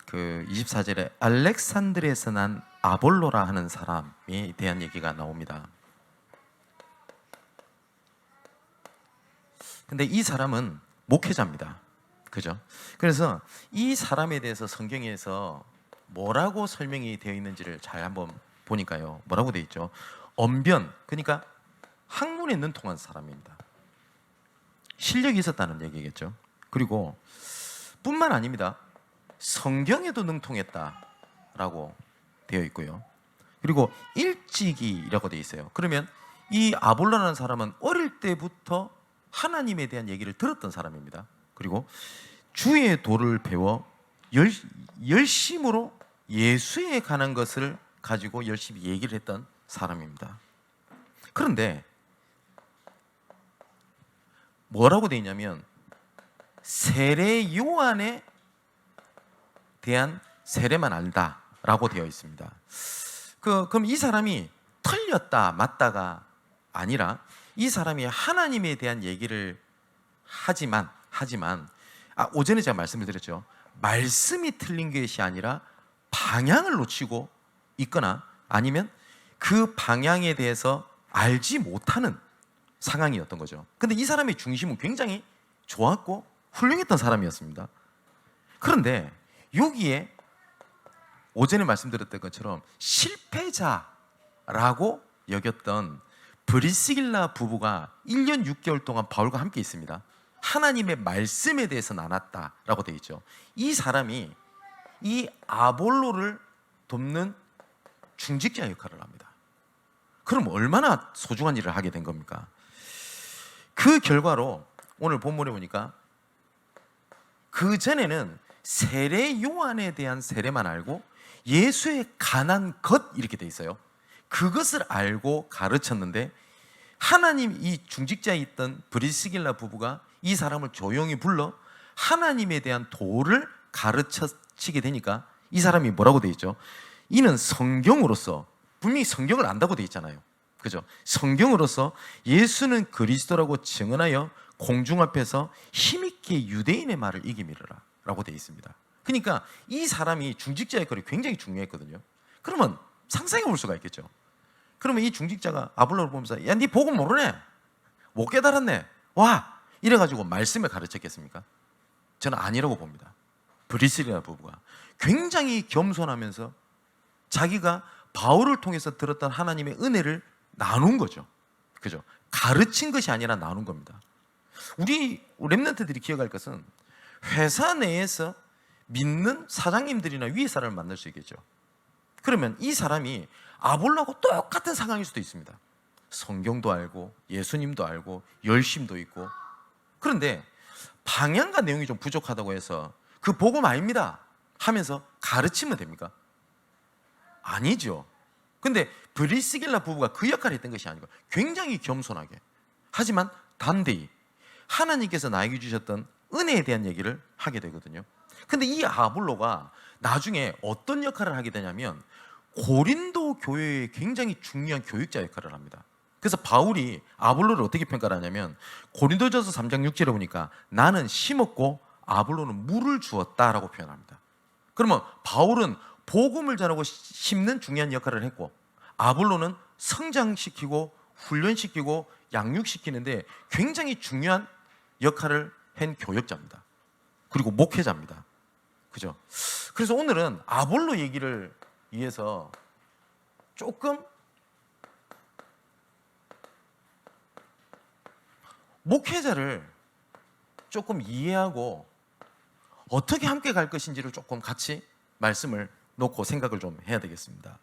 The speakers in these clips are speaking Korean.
그 24절에 알렉산드리아에서 난 아볼로라 하는 사람에 대한 얘기가 나옵니다. 근데 이 사람은 목회자입니다. 그죠? 그래서 이 사람에 대해서 성경에서 뭐라고 설명이 되어 있는지를 잘 한번 보니까요. 뭐라고 되어 있죠? 언변, 그러니까 학문에 능통한 사람입니다. 실력이 있었다는 얘기겠죠. 그리고 뿐만 아닙니다. 성경에도 능통했다라고 되어 있고요. 그리고 일찍이라고 되어 있어요. 그러면 이 아볼로라는 사람은 어릴 때부터 하나님에 대한 얘기를 들었던 사람입니다. 그리고 주의 도를 배워 열심으로 예수에 관한 것을 가지고 열심히 얘기를 했던 사람입니다. 그런데 뭐라고 되어 있냐면 세례 요한에 대한 세례만 알다라고 되어 있습니다. 그럼 이 사람이 틀렸다 맞다가 아니라 이 사람이 하나님에 대한 얘기를 하지만 오전에 제가 말씀을 드렸죠. 말씀이 틀린 것이 아니라 방향을 놓치고 있거나 아니면 그 방향에 대해서 알지 못하는 상황이었던 거죠. 근데 이 사람의 중심은 굉장히 좋았고 훌륭했던 사람이었습니다. 그런데 여기에 오전에 말씀드렸던 것처럼 실패자라고 여겼던 브리스길라 부부가 1년 6개월 동안 바울과 함께 있습니다. 하나님의 말씀에 대해서 나눴다라고 되어 있죠. 이 사람이 이 아볼로를 돕는 중직자 역할을 합니다. 그럼 얼마나 소중한 일을 하게 된 겁니까? 그 결과로 오늘 본문에 보니까 그 전에는 세례 요한에 대한 세례만 알고 예수에 관한 것 이렇게 돼 있어요. 그것을 알고 가르쳤는데 하나님 이 중직자에 있던 브리스길라 부부가 이 사람을 조용히 불러 하나님에 대한 도를 가르치게 되니까 이 사람이 뭐라고 돼 있죠? 이는 성경으로서 분명히 성경을 안다고 돼 있잖아요. 그죠? 성경으로서 예수는 그리스도라고 증언하여 공중 앞에서 힘있게 유대인의 말을 이기미르라 라고 돼 있습니다. 그러니까 이 사람이 중직자의 역할이 굉장히 중요했거든요. 그러면 상상해 볼 수가 있겠죠. 그러면 이 중직자가 아볼로를 보면서 야, 네 복음 모르네, 못 깨달았네, 와 이래가지고 말씀을 가르쳤겠습니까? 저는 아니라고 봅니다. 브리스길라 부부가 굉장히 겸손하면서 자기가 바울을 통해서 들었던 하나님의 은혜를 나눈 거죠. 그죠? 가르친 것이 아니라 나눈 겁니다. 우리 랩런트들이 기억할 것은 회사 내에서 믿는 사장님들이나 위에 사람을 만날 수 있겠죠. 그러면 이 사람이 아볼로하고 똑같은 상황일 수도 있습니다. 성경도 알고 예수님도 알고 열심도 있고, 그런데 방향과 내용이 좀 부족하다고 해서 그 복음 아닙니다 하면서 가르치면 됩니까? 아니죠. 근데 브리스길라 부부가 그 역할을 했던 것이 아니고 굉장히 겸손하게, 하지만 담대히 하나님께서 나에게 주셨던 은혜에 대한 얘기를 하게 되거든요. 근데 이 아볼로가 나중에 어떤 역할을 하게 되냐면 고린도 교회의 굉장히 중요한 교육자 역할을 합니다. 그래서 바울이 아볼로를 어떻게 평가를 하냐면 고린도전서 3장 6절에 보니까 나는 심었고 아볼로는 물을 주었다라고 표현합니다. 그러면 바울은 복음을 전하고 심는 중요한 역할을 했고 아볼로는 성장시키고 훈련시키고 양육시키는데 굉장히 중요한 역할을 한 교역자입니다. 그리고 목회자입니다. 그죠? 그래서 오늘은 아볼로 얘기를 위해서 조금 목회자를 조금 이해하고 어떻게 함께 갈 것인지를 조금 같이 말씀을 놓고 생각을 좀 해야 되겠습니다.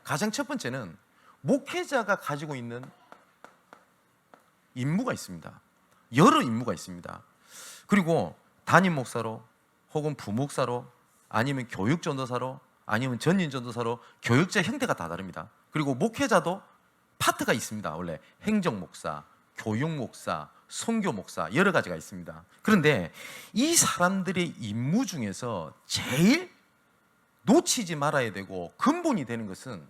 가장 첫 번째는 목회자가 가지고 있는 임무가 있습니다. 여러 임무가 있습니다. 그리고 담임 목사로 혹은 부목사로 아니면 교육 전도사로 아니면 전임 전도사로 교육자 형태가 다 다릅니다. 그리고 목회자도 파트가 있습니다. 원래 행정 목사, 교육 목사, 선교 목사 여러 가지가 있습니다. 그런데 이 사람들의 임무 중에서 제일 놓치지 말아야 되고 근본이 되는 것은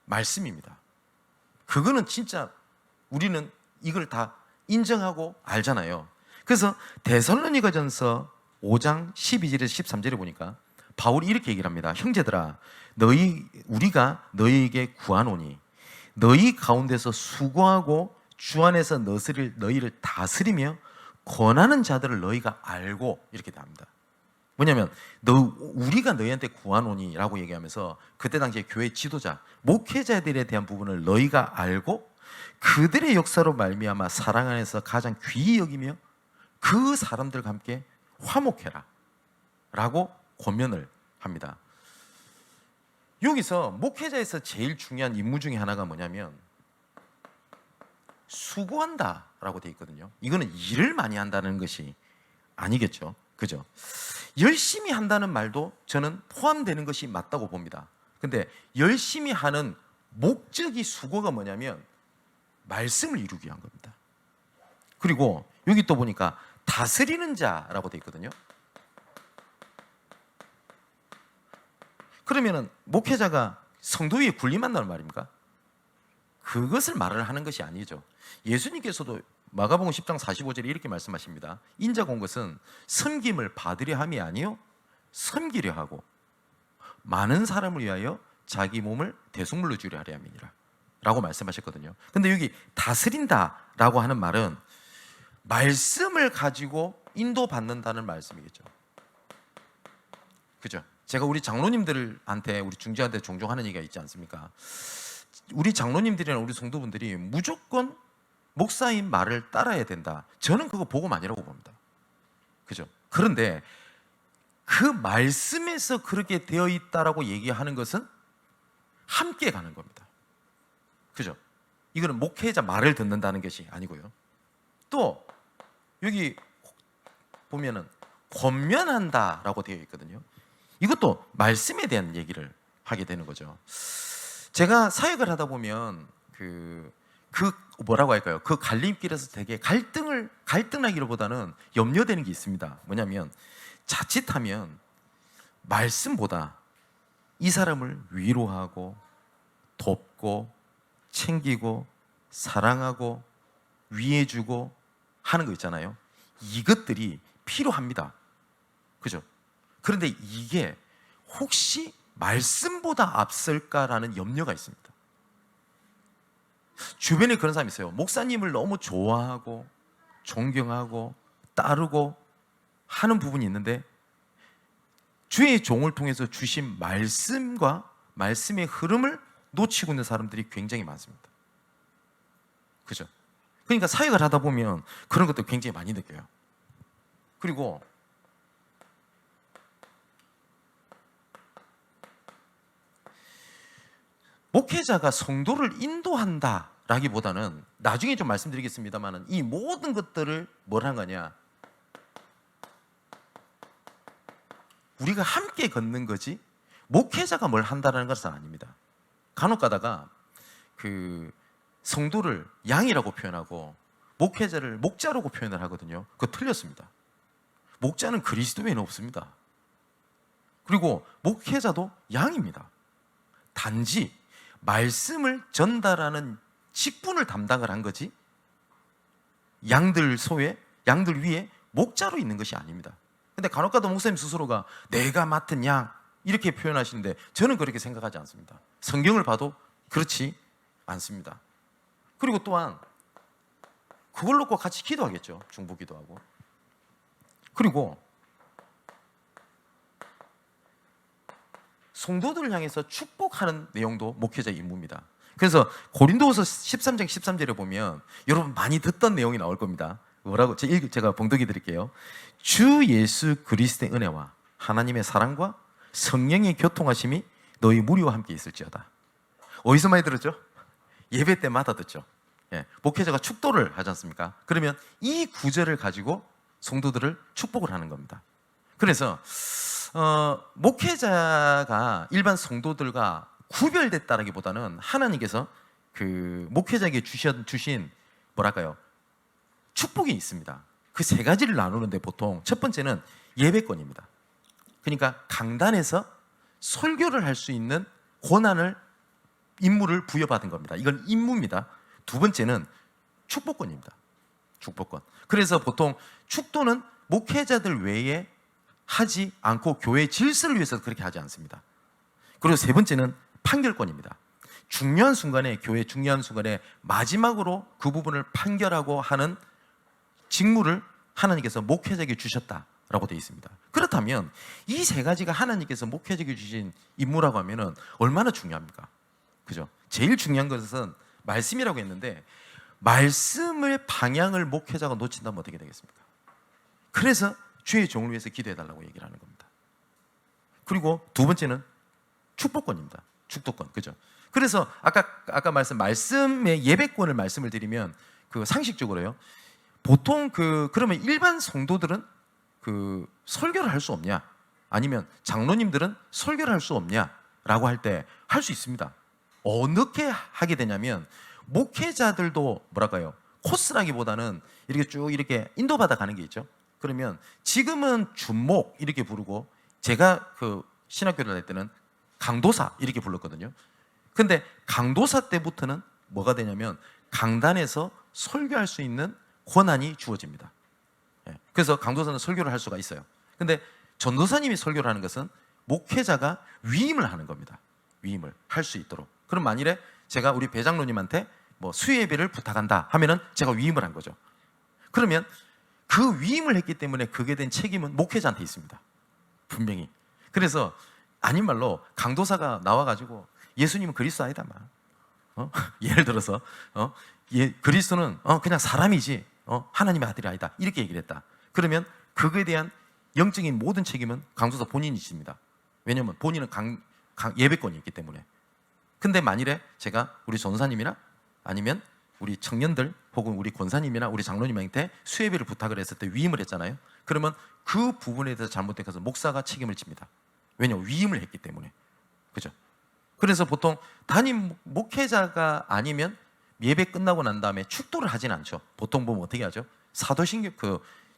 말씀입니다. 그거는 진짜 우리는 이걸 다 인정하고 알잖아요. 그래서 데살로니가전서 5장 12절에서 13절에 보니까 바울이 이렇게 얘기를 합니다. 형제들아, 우리가 너희에게 구하노니 너희 가운데서 수고하고 주 안에서 너희를 다스리며 권하는 자들을 너희가 알고, 이렇게 답니다. 뭐냐면 우리가 너희한테 구하노니 라고 얘기하면서 그때 당시에 교회 지도자, 목회자들에 대한 부분을 너희가 알고 그들의 역사로 말미암아 사랑 안에서 가장 귀히 여기며 그 사람들과 함께 화목해라 라고 권면을 합니다. 여기서 목회자에서 제일 중요한 임무 중에 하나가 뭐냐면 수고한다 라고 되어 있거든요. 이거는 일을 많이 한다는 것이 아니겠죠, 그죠? 열심히 한다는 말도 저는 포함되는 것이 맞다고 봅니다. 근데 열심히 하는 목적이, 수고가 뭐냐면 말씀을 이루기 위한 겁니다. 그리고 여기 또 보니까 다스리는 자라고 되어 있거든요. 그러면은 목회자가 성도 위에 군림한다는 말입니까? 그것을 말을 하는 것이 아니죠. 예수님께서도 마가복음 10장 45절에 이렇게 말씀하십니다. 인자가 온 것은 섬김을 받으려 함이 아니요 섬기려 하고 많은 사람을 위하여 자기 몸을 대속물로 주려 하려 함이니라 라고 말씀하셨거든요. 근데 여기 다스린다 라고 하는 말은 말씀을 가지고 인도받는다는 말씀이겠죠. 그죠? 제가 우리 장로님들한테, 우리 중재한테 종종 하는 얘기가 있지 않습니까? 우리 장로님들이나 우리 성도분들이 무조건 목사님 말을 따라야 된다. 저는 그거 복음 아니라고 봅니다. 그죠? 그런데 그 말씀에서 그렇게 되어 있다라고 얘기하는 것은 함께 가는 겁니다. 그죠? 이거는 목회자 말을 듣는다는 것이 아니고요. 또 여기 보면은 권면한다라고 되어 있거든요. 이것도 말씀에 대한 얘기를 하게 되는 거죠. 제가 사역을 하다 보면 그 뭐라고 할까요? 그 갈림길에서 되게 갈등하기보다는 염려되는 게 있습니다. 뭐냐면 자칫하면 말씀보다 이 사람을 위로하고 돕고 챙기고 사랑하고 위해주고 하는 거 있잖아요. 이것들이 필요합니다. 그죠? 그런데 이게 혹시 말씀보다 앞설까라는 염려가 있습니다. 주변에 그런 사람이 있어요. 목사님을 너무 좋아하고 존경하고 따르고 하는 부분이 있는데 주의 종을 통해서 주신 말씀과 말씀의 흐름을 놓치고 있는 사람들이 굉장히 많습니다. 그죠? 그러니까 사역을 하다 보면 그런 것도 굉장히 많이 느껴요. 그리고 목회자가 성도를 인도한다라기보다는 나중에 좀 말씀드리겠습니다만 이 모든 것들을 뭘 한 거냐? 우리가 함께 걷는 거지 목회자가 뭘 한다는 것은 아닙니다. 간혹 가다가 그 성도를 양이라고 표현하고 목회자를 목자라고 표현을 하거든요. 그거 틀렸습니다. 목자는 그리스도 외에는 없습니다. 그리고 목회자도 양입니다. 단지 말씀을 전달하는 직분을 담당을 한 거지 양들 위에 목자로 있는 것이 아닙니다. 근데 간혹가다 목사님 스스로가 내가 맡은 양 이렇게 표현하시는데 저는 그렇게 생각하지 않습니다. 성경을 봐도 그렇지 않습니다. 그리고 또한 그걸 놓고 같이 기도하겠죠. 중보기도하고. 그리고 성도들을 향해서 축복하는 내용도 목회자의 임무입니다. 그래서 고린도후서 13장 13절에 보면 여러분 많이 듣던 내용이 나올 겁니다. 뭐라고? 제가 봉독해 드릴게요. 주 예수 그리스도의 은혜와 하나님의 사랑과 성령의 교통하심이 너희 무리와 함께 있을지어다. 어디서 많이 들었죠? 예배 때마다 듣죠. 예, 목회자가 축도를 하지 않습니까? 그러면 이 구절을 가지고 성도들을 축복을 하는 겁니다. 그래서 목회자가 일반 성도들과 구별됐다라기보다는 하나님께서 그 목회자에게 주신 뭐랄까요? 축복이 있습니다. 그 세 가지를 나누는데 보통 첫 번째는 예배권입니다. 그러니까 강단에서 설교를 할 수 있는 권한을 임무를 부여받은 겁니다. 이건 임무입니다. 두 번째는 축복권입니다. 축복권. 그래서 보통 축도는 목회자들 외에 하지 않고 교회 질서를 위해서 그렇게 하지 않습니다. 그리고 세 번째는 판결권입니다. 중요한 순간에, 교회 중요한 순간에 마지막으로 그 부분을 판결하고 하는 직무를 하나님께서 목회자에게 주셨다라고 되어 있습니다. 그렇다면 이 세 가지가 하나님께서 목회자에게 주신 임무라고 하면은 얼마나 중요합니까? 그죠? 제일 중요한 것은 말씀이라고 했는데, 말씀의 방향을 목회자가 놓친다면 어떻게 되겠습니까? 그래서 주의 종을 위해서 기도해달라고 얘기를 하는 겁니다. 그리고 두 번째는 축복권입니다. 축복권, 그죠? 그래서 아까 말씀의 예배권을 말씀을 드리면, 그 상식적으로요, 보통 그러면 일반 성도들은 설교를 할 수 없냐? 아니면 장로님들은 설교를 할 수 없냐라고 할 때 할 수 있습니다. 어떻게 하게 되냐면, 목회자들도 뭐랄까요, 코스라기보다는 이렇게 쭉 이렇게 인도받아 가는 게 있죠. 그러면 지금은 준목 이렇게 부르고, 제가 신학교를 다닐 때는 강도사 이렇게 불렀거든요. 근데 강도사 때부터는 뭐가 되냐면, 강단에서 설교할 수 있는 권한이 주어집니다. 그래서 강도사는 설교를 할 수가 있어요. 근데 전도사님이 설교를 하는 것은 목회자가 위임을 하는 겁니다. 위임을 할 수 있도록. 그럼 만일에 제가 우리 배장로님한테 뭐 수예배를 부탁한다 하면은 제가 위임을 한 거죠. 그러면 그 위임을 했기 때문에 그게 된 책임은 목회자한테 있습니다. 분명히. 그래서 아닌 말로 강도사가 나와가지고 예수님은 그리스도 아니다 막. 예를 들어서 그리스도는 그냥 사람이지 하나님의 아들이 아니다 이렇게 얘기를 했다. 그러면 그거에 대한 영적인 모든 책임은 강도사 본인이 있습니다. 왜냐하면 본인은 예배권이 있기 때문에. 근데 만일에 제가 우리 전사님이나 아니면 우리 청년들 혹은 우리 권사님이나 우리 장로님한테 수예배를 부탁을 했을 때 위임을 했잖아요. 그러면 그 부분에 대해서 잘못된 것은 목사가 책임을 집니다. 왜냐하면 위임을 했기 때문에. 그죠? 그래서 보통 담임 목회자가 아니면 예배 끝나고 난 다음에 축도를 하진 않죠. 보통 보면 어떻게 하죠? 사도신경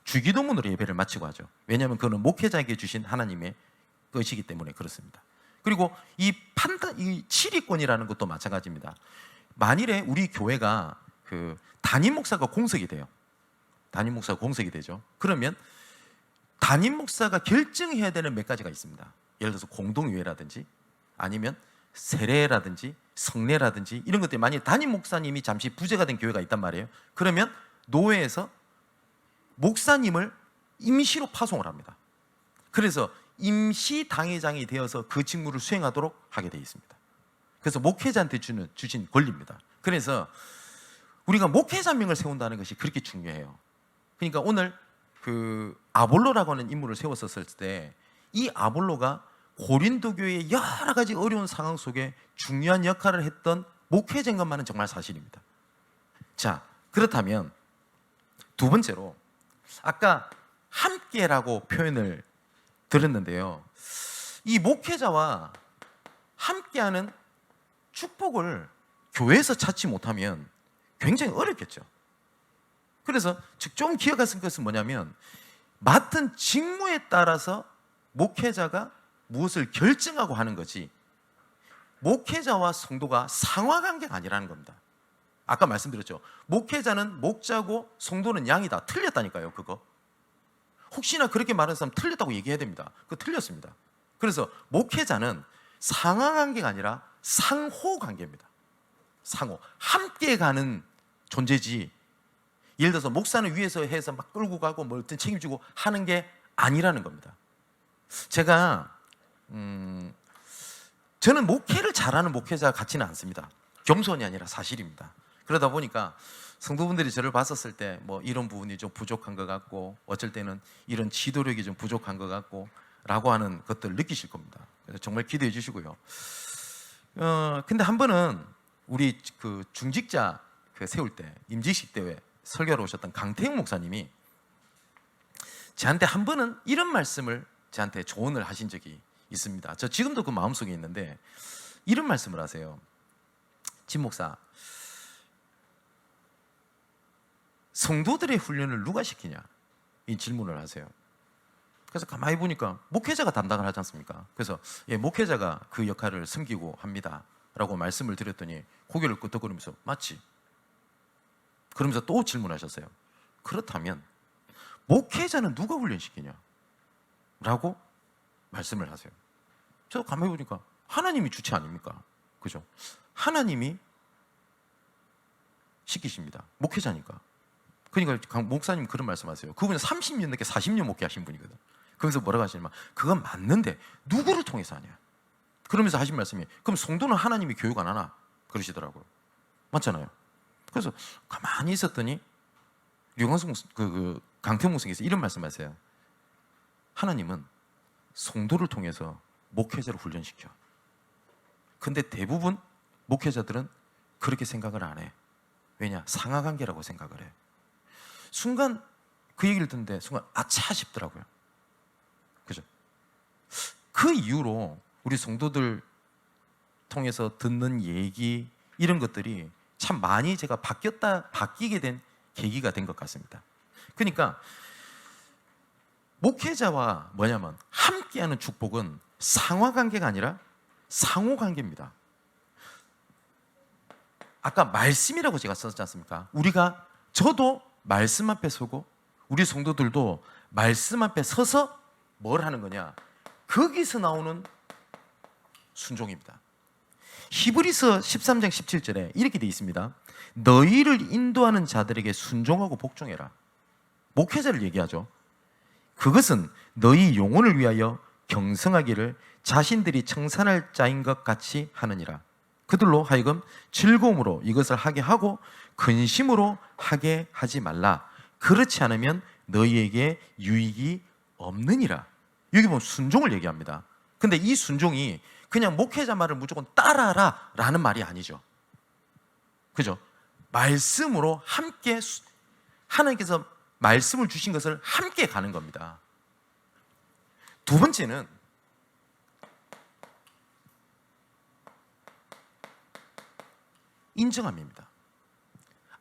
주기도문으로 예배를 마치고 하죠. 왜냐하면 그거는 목회자에게 주신 하나님의 것이기 때문에 그렇습니다. 그리고 이 치리권이라는 것도 마찬가지입니다. 만일에 우리 교회가 담임 목사가 공석이 돼요. 담임 목사가 공석이 되죠. 그러면 담임 목사가 결정해야 되는 몇 가지가 있습니다. 예를 들어서 공동유회라든지 아니면 세례라든지 성례라든지 이런 것들이, 만약 담임 목사님이 잠시 부재가 된 교회가 있단 말이에요. 그러면 노회에서 목사님을 임시로 파송을 합니다. 그래서 임시 당회장이 되어서 그 직무를 수행하도록 하게 되어 있습니다. 그래서 목회자한테 주신 권리입니다. 그래서 우리가 목회자 명을 세운다는 것이 그렇게 중요해요. 그러니까 오늘 아볼로라고 하는 인물을 세웠었을 때, 이 아볼로가 고린도 교회의 여러 가지 어려운 상황 속에 중요한 역할을 했던 목회자인 것만은 정말 사실입니다. 자, 그렇다면 두 번째로 아까 함께라고 표현을 들었는데요. 이 목회자와 함께하는 축복을 교회에서 찾지 못하면 굉장히 어렵겠죠. 그래서 좀 기억하실 것은 뭐냐면, 맡은 직무에 따라서 목회자가 무엇을 결정하고 하는 거지, 목회자와 성도가 상하관계가 아니라는 겁니다. 아까 말씀드렸죠. 목회자는 목자고 성도는 양이다. 틀렸다니까요. 그거 혹시나 그렇게 말하는 사람 틀렸다고 얘기해야 됩니다. 그거 틀렸습니다. 그래서 목회자는 상하관계가 아니라 상호관계입니다. 상호, 함께 가는 존재지, 예를 들어서 목사는 위에서 해서 막 끌고 가고 뭐 어떤 책임지고 하는 게 아니라는 겁니다. 제가 저는 목회를 잘하는 목회자 같지는 않습니다. 겸손이 아니라 사실입니다. 그러다 보니까 성도분들이 저를 봤었을 때 뭐 이런 부분이 좀 부족한 것 같고, 어쩔 때는 이런 지도력이 좀 부족한 것 같고 라고 하는 것들을 느끼실 겁니다. 그래서 정말 기도해 주시고요. 근데 한 번은 우리 중직자 세울 때, 임직식 대회 설교로 오셨던 강태형 목사님이 저한테 한 번은 이런 말씀을 저한테 조언을 하신 적이 있습니다. 저 지금도 그 마음속에 있는데 이런 말씀을 하세요. 진 목사, 성도들의 훈련을 누가 시키냐? 이 질문을 하세요. 그래서 가만히 보니까 목회자가 담당을 하지 않습니까? 그래서 목회자가 그 역할을 섬기고 합니다 라고 말씀을 드렸더니 고개를 끄덕거리면서 맞지? 그러면서 또 질문하셨어요. 그렇다면 목회자는 누가 훈련시키냐? 라고 말씀을 하세요. 저 가만히 보니까 하나님이 주체 아닙니까? 그죠? 하나님이 시키십니다. 목회자니까. 그러니까 강 목사님 그런 말씀하세요. 그분은 30년 넘게 40년 목회하신 분이거든. 그러면서 뭐라고 하시냐면 그건 맞는데 누구를 통해서 하냐? 그러면서 하신 말씀이 그럼 성도는 하나님이 교육 안 하나? 그러시더라고요. 맞잖아요. 그래서 가만히 있었더니 류광성 강태웅 목사님께서 이런 말씀하세요. 하나님은 성도를 통해서 목회자를 훈련시켜. 근데 대부분 목회자들은 그렇게 생각을 안 해. 왜냐? 상하관계라고 생각을 해. 순간 그 얘기를 듣는데 순간 아차 싶더라고요. 그죠? 그 이후로 우리 성도들 통해서 듣는 얘기 이런 것들이 참 많이 제가 바뀌게 된 계기가 된 것 같습니다. 그러니까 목회자와 뭐냐면 함께하는 축복은 상하관계가 아니라 상호관계입니다. 아까 말씀이라고 제가 썼지 않습니까? 저도 말씀 앞에 서고 우리 성도들도 말씀 앞에 서서 뭘 하는 거냐? 거기서 나오는 순종입니다. 히브리서 13장 17절에 이렇게 되어 있습니다. 너희를 인도하는 자들에게 순종하고 복종해라. 목회자를 얘기하죠. 그것은 너희 영혼을 위하여 경성하기를 자신들이 청산할 자인 것 같이 하느니라. 그들로 하여금 즐거움으로 이것을 하게 하고 근심으로 하게 하지 말라. 그렇지 않으면 너희에게 유익이 없느니라. 여기 보면 순종을 얘기합니다. 근데 이 순종이 그냥 목회자 말을 무조건 따라라 라는 말이 아니죠. 그죠? 말씀으로 함께 하나님께서 말씀을 주신 것을 함께 가는 겁니다. 두 번째는 인정함입니다.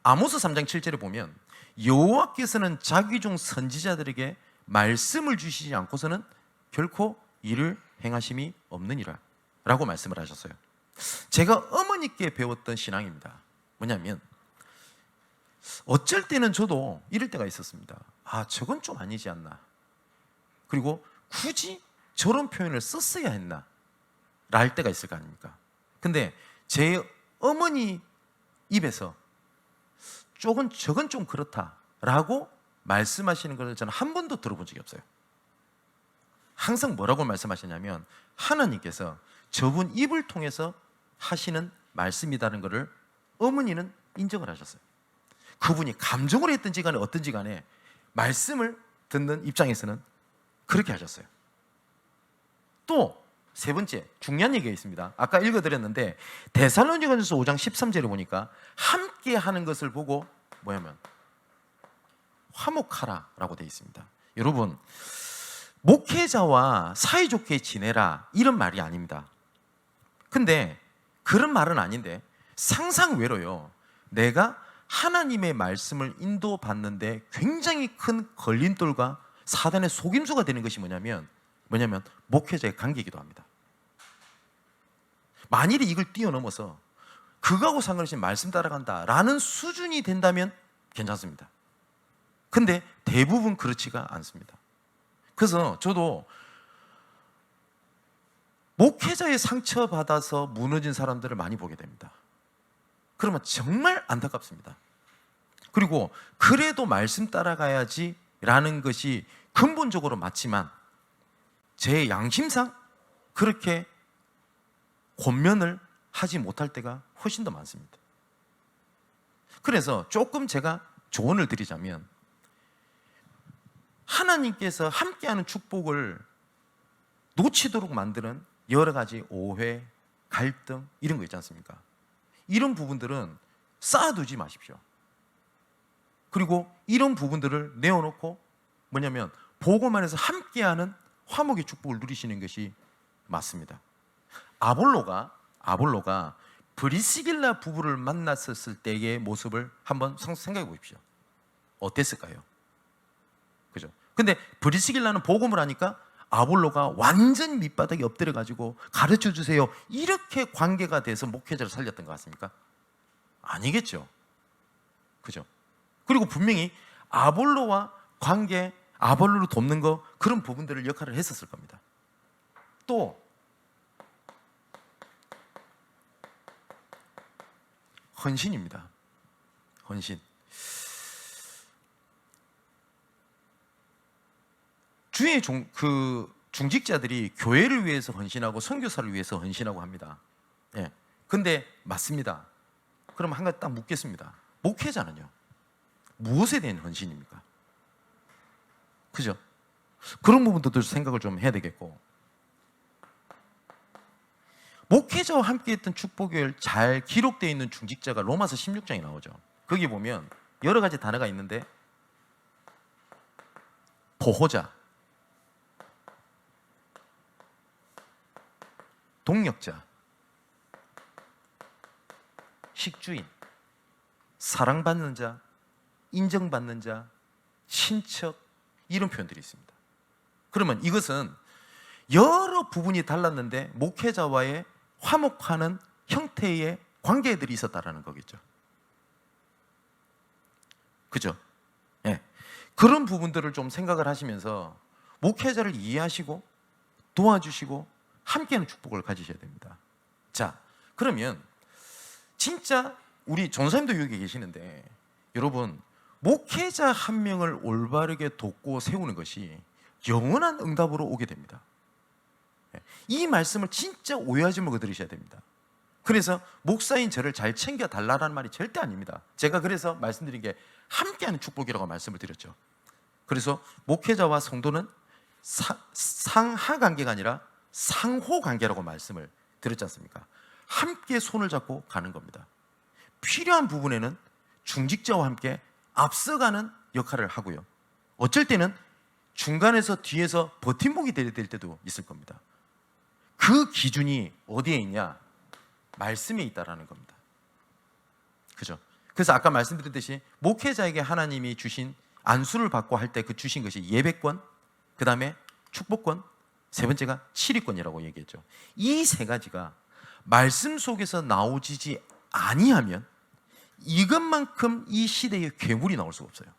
아모스 3장 7절에 보면 여호와께서는 자기 종 선지자들에게 말씀을 주시지 않고서는 결코 이를 행하심이 없느니라 라고 말씀을 하셨어요. 제가 어머니께 배웠던 신앙입니다. 뭐냐면 어쩔 때는 저도 이럴 때가 있었습니다. 아, 저건 좀 아니지 않나? 그리고 굳이 저런 표현을 썼어야 했나? 랄 때가 있을 거 아닙니까? 근데 제 어머니 입에서 저건 좀 그렇다라고 말씀하시는 것을 저는 한 번도 들어본 적이 없어요. 항상 뭐라고 말씀하시냐면 하나님께서 저분 입을 통해서 하시는 말씀이라는 것을 어머니는 인정을 하셨어요. 그분이 감정으로 했든지 간에 어떤지 간에 말씀을 듣는 입장에서는 그렇게 하셨어요. 또 세 번째 중요한 얘기가 있습니다. 아까 읽어드렸는데 데살로니가전서 5장 13절에 보니까 함께 하는 것을 보고 뭐냐면 화목하라라고 되어 있습니다. 여러분, 목회자와 사이좋게 지내라 이런 말이 아닙니다. 근데 그런 말은 아닌데 상상외로요, 내가 하나님의 말씀을 인도받는데 굉장히 큰 걸림돌과 사단의 속임수가 되는 것이 뭐냐면 목회자의 관계이기도 합니다. 만일에 이걸 뛰어넘어서 그거하고 상관없이 말씀 따라간다라는 수준이 된다면 괜찮습니다. 근데 대부분 그렇지가 않습니다. 그래서 저도 목회자의 상처받아서 무너진 사람들을 많이 보게 됩니다. 그러면 정말 안타깝습니다. 그리고 그래도 말씀 따라가야지 라는 것이 근본적으로 맞지만 제 양심상 그렇게 권면을 하지 못할 때가 훨씬 더 많습니다. 그래서 조금 제가 조언을 드리자면 하나님께서 함께하는 축복을 놓치도록 만드는 여러 가지 오해, 갈등 이런 거 있지 않습니까? 이런 부분들은 쌓아두지 마십시오. 그리고 이런 부분들을 내어놓고 복음 안에서 함께하는 화목의 축복을 누리시는 것이 맞습니다. 아볼로가 브리스길라 부부를 만났을 때의 모습을 한번 생각해 보십시오. 어땠을까요? 그죠? 근데 브리스길라는 복음을 하니까 아볼로가 완전 밑바닥에 엎드려 가지고 가르쳐 주세요 이렇게 관계가 돼서 목회자를 살렸던 것 같습니까? 아니겠죠. 그죠? 그리고 분명히 아볼로와 관계, 아볼로를 돕는 거 그런 부분들을 역할을 했었을 겁니다. 또 헌신입니다. 헌신. 주의 중직자들이 교회를 위해서 헌신하고 선교사를 위해서 헌신하고 합니다. 예. 근데 맞습니다. 그럼 한 가지 딱 묻겠습니다. 목회자는요? 무엇에 대한 헌신입니까? 그죠? 그런 부분도 생각을 좀 해야 되겠고, 목회자와 함께 했던 축복을 잘 기록되어 있는 중직자가 로마서 16장에 나오죠. 거기 보면 여러 가지 단어가 있는데 보호자, 동력자, 식주인, 사랑받는 자, 인정받는 자, 친척, 이런 표현들이 있습니다. 그러면 이것은 여러 부분이 달랐는데 목회자와의 화목하는 형태의 관계들이 있었다라는 거겠죠. 그죠? 예. 그런 부분들을 좀 생각을 하시면서 목회자를 이해하시고 도와주시고 함께하는 축복을 가지셔야 됩니다. 자, 그러면 진짜 우리 전사님도 여기 계시는데, 여러분 목회자 한 명을 올바르게 돕고 세우는 것이 영원한 응답으로 오게 됩니다. 이 말씀을 진짜 오해하지 말고 들으셔야 됩니다. 그래서 목사인 저를 잘 챙겨달라는 말이 절대 아닙니다. 제가 그래서 말씀드린 게 함께하는 축복이라고 말씀을 드렸죠. 그래서 목회자와 성도는 상하 관계가 아니라 상호 관계라고 말씀을 드렸지 않습니까? 함께 손을 잡고 가는 겁니다. 필요한 부분에는 중직자와 함께 앞서가는 역할을 하고요, 어쩔 때는 중간에서 뒤에서 버팀목이 될 때도 있을 겁니다. 그 기준이 어디에 있냐? 말씀에 있다라는 겁니다. 그죠? 그래서 아까 말씀드렸듯이 목회자에게 하나님이 주신 안수를 받고 할 때 그 주신 것이 예배권, 그 다음에 축복권, 세 번째가 치리권이라고 얘기했죠. 이 세 가지가 말씀 속에서 나오지 아니하면 이것만큼 이 시대에 괴물이 나올 수가 없어요.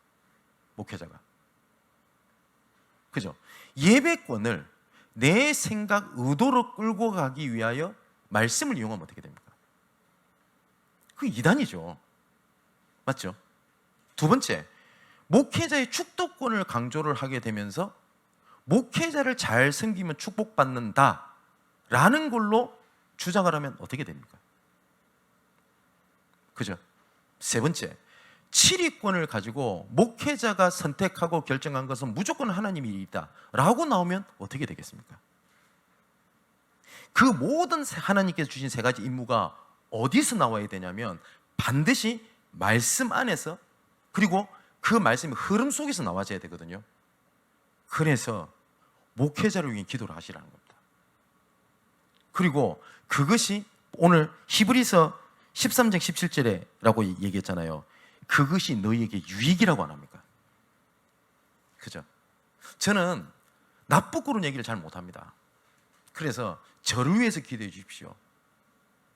목회자가. 그죠? 예배권을 내 생각, 의도로 끌고 가기 위하여 말씀을 이용하면 어떻게 됩니까? 그 이단이죠. 맞죠? 두 번째, 목회자의 축도권을 강조를 하게 되면서 목회자를 잘 섬기면 축복받는다 라는 걸로 주장을 하면 어떻게 됩니까? 그죠? 세 번째, 치리권을 가지고 목회자가 선택하고 결정한 것은 무조건 하나님의 일이다 라고 나오면 어떻게 되겠습니까? 그 모든 하나님께서 주신 세 가지 임무가 어디서 나와야 되냐면 반드시 말씀 안에서, 그리고 그 말씀의 흐름 속에서 나와줘야 되거든요. 그래서 목회자를 위해 기도를 하시라는 겁니다. 그리고 그것이 오늘 히브리서 13장 17절에라고 얘기했잖아요. 그것이 너희에게 유익이라고 안 합니까? 그죠? 저는 나쁘고는 얘기를 잘 못합니다. 그래서 저를 위해서 기도해 주십시오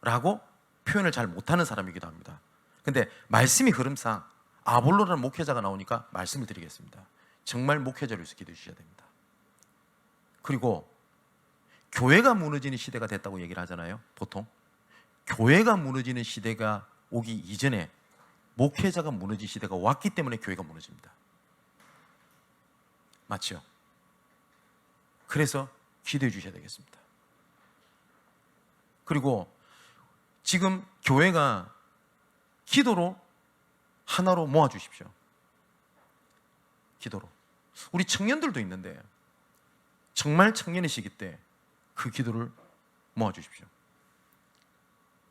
라고 표현을 잘 못하는 사람이기도 합니다. 근데 말씀의 흐름상 아볼로라는 목회자가 나오니까 말씀을 드리겠습니다. 정말 목회자를 위해서 기도해 주셔야 됩니다. 그리고 교회가 무너지는 시대가 됐다고 얘기를 하잖아요. 보통 교회가 무너지는 시대가 오기 이전에 목회자가 무너진 시대가 왔기 때문에 교회가 무너집니다. 맞죠? 그래서 기도해 주셔야 되겠습니다. 그리고 지금 교회가 기도로 하나로 모아 주십시오. 기도로. 우리 청년들도 있는데 정말 청년의 시기 때 그 기도를 모아 주십시오.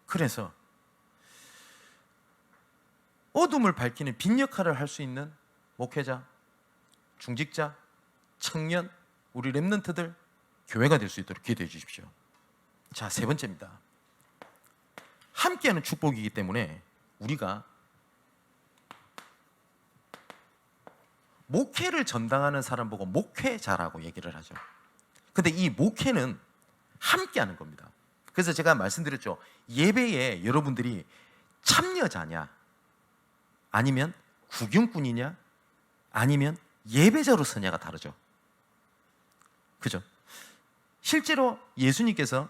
그래서 어둠을 밝히는 빛 역할을 할 수 있는 목회자, 중직자, 청년, 우리 렘넌트들 교회가 될 수 있도록 기도해 주십시오. 자, 세 번째입니다. 함께하는 축복이기 때문에 우리가 목회를 전당하는 사람 보고 목회자라고 얘기를 하죠. 근데 이 목회는 함께 하는 겁니다. 그래서 제가 말씀드렸죠. 예배에 여러분들이 참여자냐, 아니면 구경꾼이냐, 아니면 예배자로 서냐가 다르죠. 그죠? 실제로 예수님께서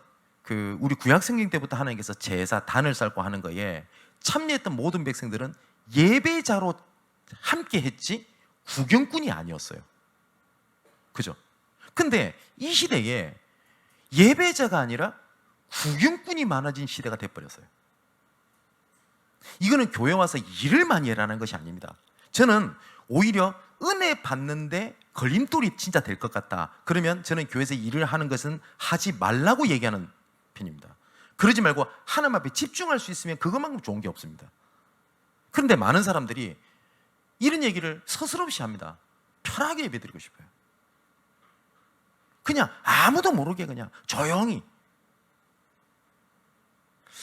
우리 구약성경 때부터 하나님께서 제사 단을 쌓고 하는 거에 참여했던 모든 백성들은 예배자로 함께 했지 구경꾼이 아니었어요. 그죠? 근데 이 시대에 예배자가 아니라 구경꾼이 많아진 시대가 돼버렸어요. 이거는 교회 와서 일을 많이 해라는 것이 아닙니다. 저는 오히려 은혜 받는데 걸림돌이 진짜 될 것 같다. 그러면 저는 교회에서 일을 하는 것은 하지 말라고 얘기하는 편입니다. 그러지 말고 하나님 앞에 집중할 수 있으면 그것만큼 좋은 게 없습니다. 그런데 많은 사람들이 이런 얘기를 서슴없이 합니다. 편하게 예배드리고 싶어요. 그냥 아무도 모르게 그냥 조용히.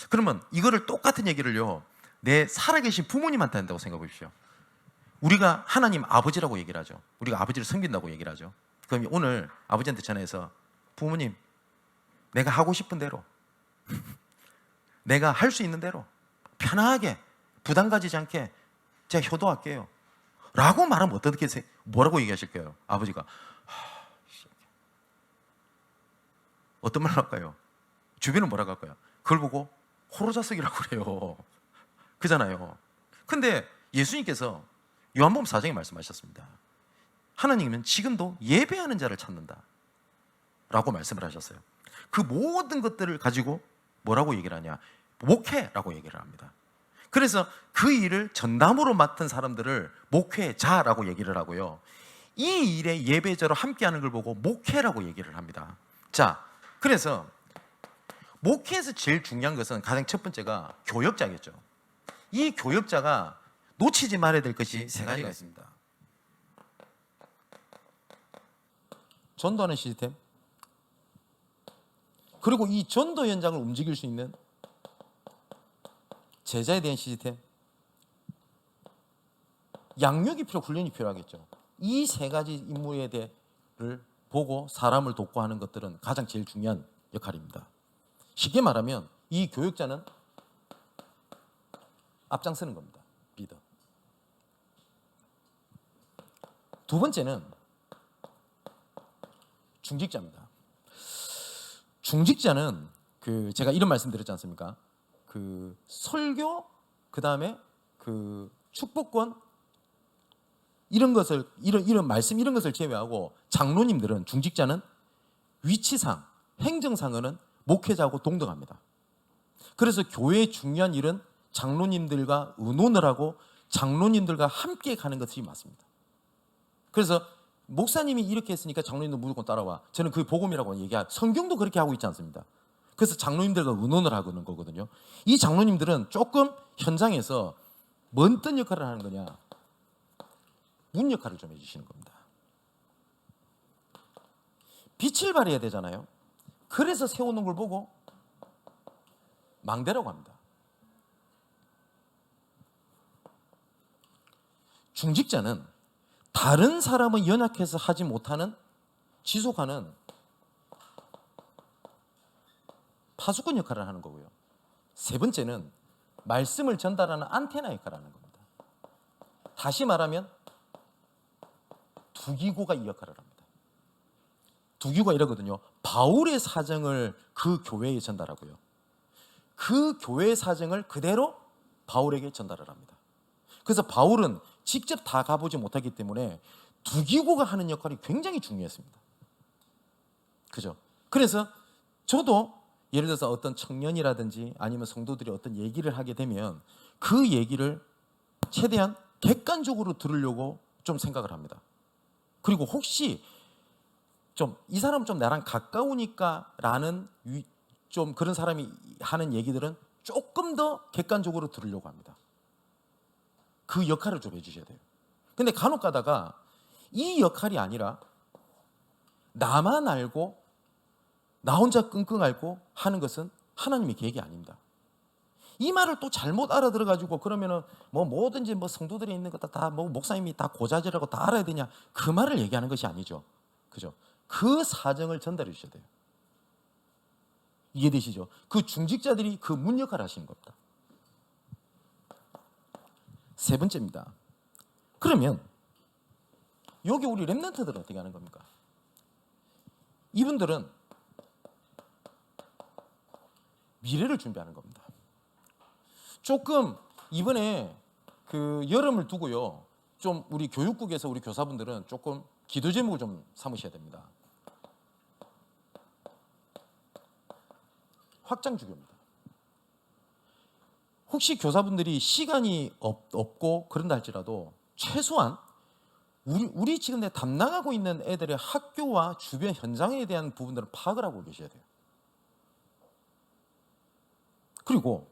그러면 이거를 똑같은 얘기를요, 내 살아계신 부모님한테 한다고 생각해 보십시오. 우리가 하나님 아버지라고 얘기를 하죠. 우리가 아버지를 섬긴다고 얘기를 하죠. 그럼 오늘 아버지한테 전화해서 부모님, 내가 하고 싶은 대로 내가 할 수 있는 대로 편하게 부담 가지지 않게 제가 효도할게요 라고 말하면 어떻게 뭐라고 얘기하실 거예요? 아버지가 어떤 말을 할까요? 주변은 뭐라고 할까요? 그걸 보고 호로자석이라고 그래요. 그잖아요. 근데 예수님께서 요한복음 4장에 말씀하셨습니다. 하나님은 지금도 예배하는 자를 찾는다 라고 말씀을 하셨어요. 그 모든 것들을 가지고 뭐라고 얘기를 하냐? 목회라고 얘기를 합니다. 그래서 그 일을 전담으로 맡은 사람들을 목회자라고 얘기를 하고요, 이 일에 예배자로 함께하는 걸 보고 목회라고 얘기를 합니다. 자, 그래서 목회에서 제일 중요한 것은 가장 첫 번째가 교역자겠죠. 이 교역자가 놓치지 말아야 될 것이 세 가지가 있습니다. 전도하는 시스템, 그리고 이 전도 현장을 움직일 수 있는 제자에 대한 시스템, 양육이 훈련이 필요하겠죠. 이 세 가지 임무에 대해를 보고 사람을 돕고 하는 것들은 가장 제일 중요한 역할입니다. 쉽게 말하면 이 교육자는 앞장서는 겁니다. 리더. 두 번째는 중직자입니다. 중직자는 제가 이런 말씀 드렸지 않습니까? 설교, 그 다음에 축복권, 이런 것을, 이런 말씀, 이런 것을 제외하고 장로님들은, 중직자는 위치상, 행정상으로는 목회자하고 동등합니다. 그래서 교회의 중요한 일은 장로님들과 의논을 하고 장로님들과 함께 가는 것이 맞습니다. 그래서 목사님이 이렇게 했으니까 장로님도 무조건 따라와. 저는 그게 복음이라고 얘기하고, 성경도 그렇게 하고 있지 않습니다. 그래서 장로님들과 의논을 하는 거거든요. 이 장로님들은 조금 현장에서 뭔 역할을 하는 거냐? 문 역할을 좀 해주시는 겁니다. 빛을 발해야 되잖아요. 그래서 세우는 걸 보고 망대라고 합니다. 중직자는 다른 사람은 연약해서 하지 못하는, 지속하는 파수꾼 역할을 하는 거고요. 세 번째는 말씀을 전달하는 안테나 역할을 하는 겁니다. 다시 말하면 두기고가 이 역할을 합니다. 두기고가 이러거든요. 바울의 사정을 그 교회에 전달하고요, 그 교회의 사정을 그대로 바울에게 전달을 합니다. 그래서 바울은 직접 다 가보지 못하기 때문에 두기고가 하는 역할이 굉장히 중요했습니다. 그죠? 그래서 저도 예를 들어서 어떤 청년이라든지 아니면 성도들이 어떤 얘기를 하게 되면 그 얘기를 최대한 객관적으로 들으려고 좀 생각을 합니다. 그리고 혹시 좀 이 사람은 좀 나랑 가까우니까 라는 좀 그런 사람이 하는 얘기들은 조금 더 객관적으로 들으려고 합니다. 그 역할을 좀 해주셔야 돼요. 근데 간혹 가다가 이 역할이 아니라 나만 알고 나 혼자 끙끙 앓고 하는 것은 하나님의 계획이 아닙니다. 이 말을 또 잘못 알아들어가지고 그러면은 뭐든지 성도들이 있는 것 다 목사님이 다 고자질하고 다 알아야 되냐, 그 말을 얘기하는 것이 아니죠. 그죠? 그 사정을 전달해 주셔야 돼요. 이해되시죠? 그 중직자들이 그 문 역할을 하시는 겁니다. 세 번째입니다. 그러면 여기 우리 렘넌트들은 어떻게 하는 겁니까? 이분들은 미래를 준비하는 겁니다. 조금 이번에 그 여름을 두고요, 좀 우리 교육국에서 우리 교사분들은 조금 기도 제목을 좀 삼으셔야 됩니다. 확장 주교입니다. 혹시 교사분들이 시간이 없고 그런다 할지라도 최소한 우리 지금 내 담당하고 있는 애들의 학교와 주변 현장에 대한 부분들을 파악을 하고 계셔야 돼요. 그리고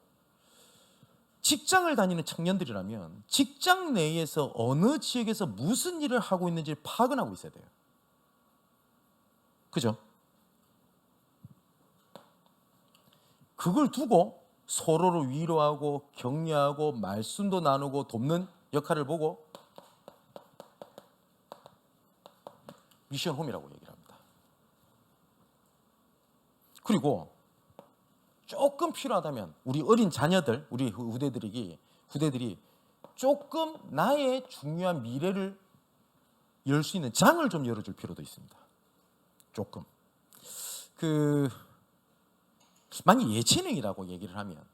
직장을 다니는 청년들이라면 직장 내에서 어느 지역에서 무슨 일을 하고 있는지 파악을 하고 있어야 돼요. 그죠? 그걸 두고 서로를 위로하고 격려하고 말씀도 나누고 돕는 역할을 보고 미션 홈이라고 얘기를 합니다. 그리고 조금 필요하다면 우리 어린 자녀들, 우리 후대들이 조금 나의 중요한 미래를 열 수 있는 장을 좀 열어줄 필요도 있습니다. 조금. 만약 예체능이라고 얘기를 하면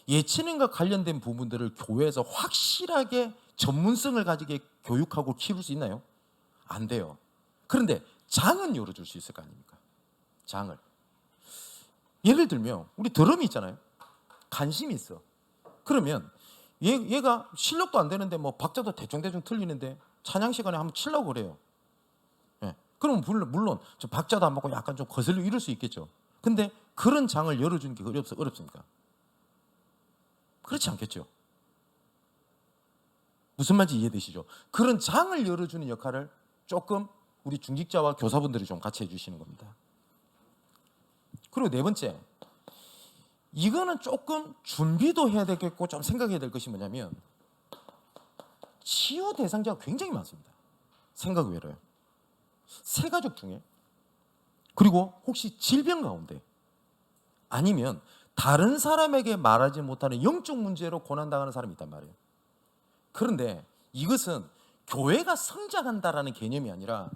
예체능과 관련된 부분들을 교회에서 확실하게 전문성을 가지게 교육하고 키울 수 있나요? 안 돼요. 그런데 장은 열어줄 수 있을 거 아닙니까? 장을. 예를 들면 우리 드럼이 있잖아요. 관심이 있어. 그러면 얘가 실력도 안 되는데 뭐 박자도 대충 틀리는데 찬양 시간에 한번 치려고 그래요. 예. 그러면 물론 저 박자도 안 맞고 약간 좀 거슬리고 이럴 수 있겠죠. 근데 그런 장을 열어주는 게 어렵습니까? 그렇지 않겠죠. 무슨 말인지 이해되시죠? 그런 장을 열어주는 역할을 조금 우리 중직자와 교사분들이 좀 같이 해주시는 겁니다. 그리고 네 번째, 이거는 조금 준비도 해야 되겠고 좀 생각해야 될 것이 뭐냐면 치유 대상자가 굉장히 많습니다. 생각 외로요. 새가족 중에, 그리고 혹시 질병 가운데, 아니면 다른 사람에게 말하지 못하는 영적 문제로 고난당하는 사람이 있단 말이에요. 그런데 이것은 교회가 성장한다라는 개념이 아니라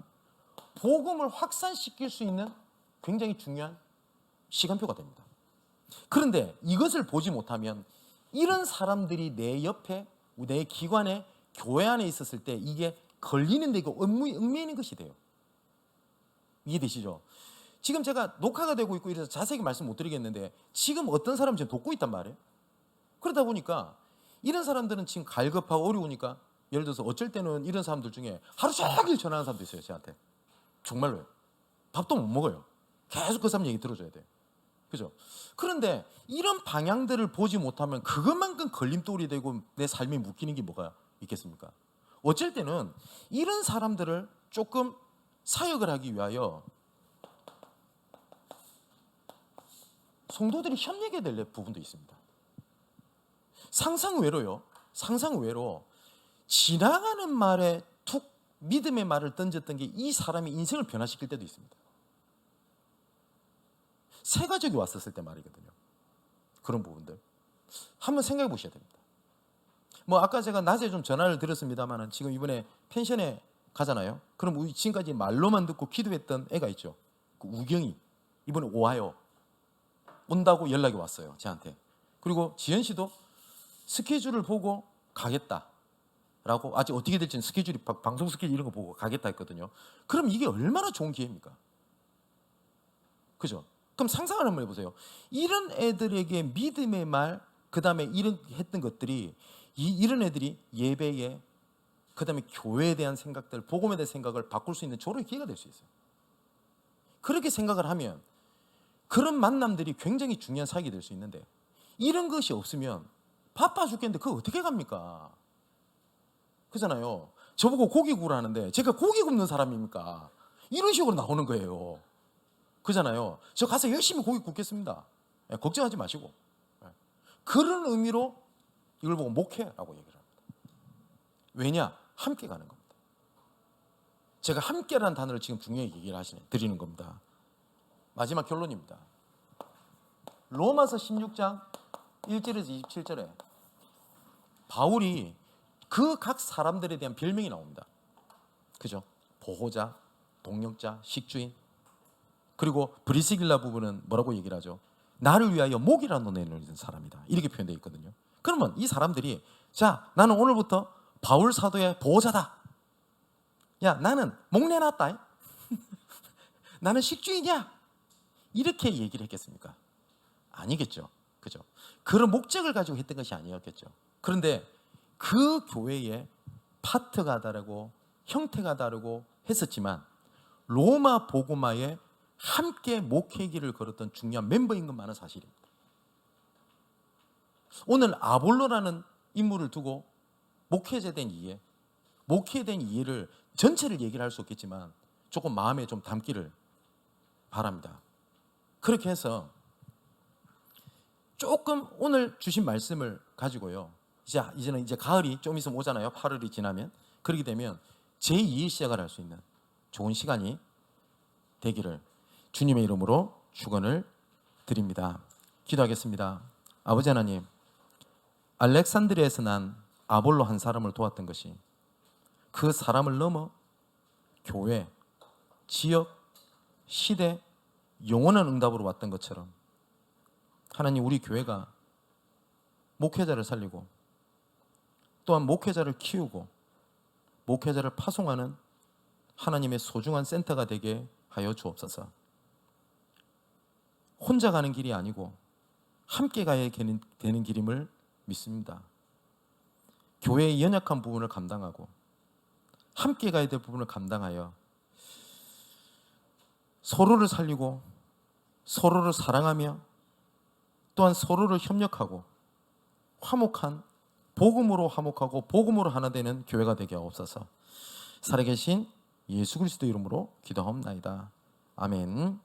복음을 확산시킬 수 있는 굉장히 중요한 시간표가 됩니다. 그런데 이것을 보지 못하면 이런 사람들이 내 옆에, 내 기관에, 교회 안에 있었을 때 이게 걸리는데 이거 얽매이는 것이 돼요. 이해되시죠? 지금 제가 녹화가 되고 있고 이래서 자세히 말씀 못 드리겠는데 지금 어떤 사람 지금 돕고 있단 말이에요. 그러다 보니까 이런 사람들은 지금 갈급하고 어려우니까, 예를 들어서 어쩔 때는 이런 사람들 중에 하루 종일 전화하는 사람도 있어요. 저한테. 정말로요. 밥도 못 먹어요. 계속 그 사람 얘기 들어줘야 돼요. 그죠? 그런데 이런 방향들을 보지 못하면 그것만큼 걸림돌이 되고 내 삶이 묶이는 게 뭐가 있겠습니까? 어쩔 때는 이런 사람들을 조금 사역을 하기 위하여 성도들이 협력해야 될 부분도 있습니다. 상상 외로 지나가는 말에 툭 믿음의 말을 던졌던 게 이 사람의 인생을 변화시킬 때도 있습니다. 새 가족이 왔었을 때 말이거든요. 그런 부분들 한번 생각해 보셔야 됩니다. 뭐 아까 제가 낮에 좀 전화를 드렸습니다만 지금 이번에 펜션에 가잖아요. 그럼 우리 지금까지 말로만 듣고 기도했던 애가 있죠. 그 우경이 이번에 오하요. 온다고 연락이 왔어요. 저한테. 그리고 지현 씨도 스케줄을 보고 가겠다라고, 아직 어떻게 될지는 스케줄이 방송 스케줄 이런 거 보고 가겠다 했거든요. 그럼 이게 얼마나 좋은 기회입니까? 그죠? 그럼 상상을 한번 해보세요. 이런 애들에게 믿음의 말, 그 다음에 이런 했던 것들이 이런 애들이 예배에, 그 다음에 교회에 대한 생각들, 복음에 대한 생각을 바꿀 수 있는 조로의 기회가 될 수 있어요. 그렇게 생각을 하면 그런 만남들이 굉장히 중요한 사역이 될 수 있는데, 이런 것이 없으면 바빠 죽겠는데 그거 어떻게 갑니까? 그잖아요. 저보고 고기 구우라 하는데 제가 고기 굽는 사람입니까? 이런 식으로 나오는 거예요. 그잖아요. 저 가서 열심히 고기 굽겠습니다. 걱정하지 마시고. 그런 의미로 이걸 보고 목회라고 얘기를 합니다. 왜냐? 함께 가는 겁니다. 제가 함께라는 단어를 지금 중요하게 얘기를 드리는 겁니다. 마지막 결론입니다. 로마서 16장 1절에서 27절에 바울이 그 각 사람들에 대한 별명이 나옵니다. 그죠? 보호자, 동력자, 식주인. 그리고 브리스길라 부부는 뭐라고 얘기를 하죠? 나를 위하여 목이라는 논에 내는 사람이다. 이렇게 표현되어 있거든요. 그러면 이 사람들이 자, 나는 오늘부터 바울 사도의 보호자다. 야, 나는 목 내놨다. 나는 식주인이야. 이렇게 얘기를 했겠습니까? 아니겠죠. 그죠? 그런 목적을 가지고 했던 것이 아니었겠죠. 그런데 그 교회의 파트가 다르고 형태가 다르고 했었지만 로마 복음화에 함께 목회기를 걸었던 중요한 멤버인 것만은 사실입니다. 오늘 아볼로라는 인물을 두고 목회자에 대한 이해, 목회에 대한 이해를 전체를 얘기를 할 수 없겠지만 조금 마음에 좀 담기를 바랍니다. 그렇게 해서 조금 오늘 주신 말씀을 가지고요. 이제는 이제 가을이 좀 있으면 오잖아요. 8월이 지나면. 그렇게 되면 제2의 시작을 할 수 있는 좋은 시간이 되기를 주님의 이름으로 축원을 드립니다. 기도하겠습니다. 아버지 하나님, 알렉산드리아에서 난 아볼로 한 사람을 도왔던 것이 그 사람을 넘어 교회, 지역, 시대, 영원한 응답으로 왔던 것처럼 하나님, 우리 교회가 목회자를 살리고 또한 목회자를 키우고 목회자를 파송하는 하나님의 소중한 센터가 되게 하여 주옵소서. 혼자 가는 길이 아니고 함께 가야 되는 길임을 믿습니다. 교회의 연약한 부분을 감당하고 함께 가야 될 부분을 감당하여 서로를 살리고 서로를 사랑하며 또한 서로를 협력하고 화목한 복음으로 화목하고 복음으로 하나 되는 교회가 되게 하옵소서. 살아계신 예수 그리스도 이름으로 기도하옵나이다. 아멘.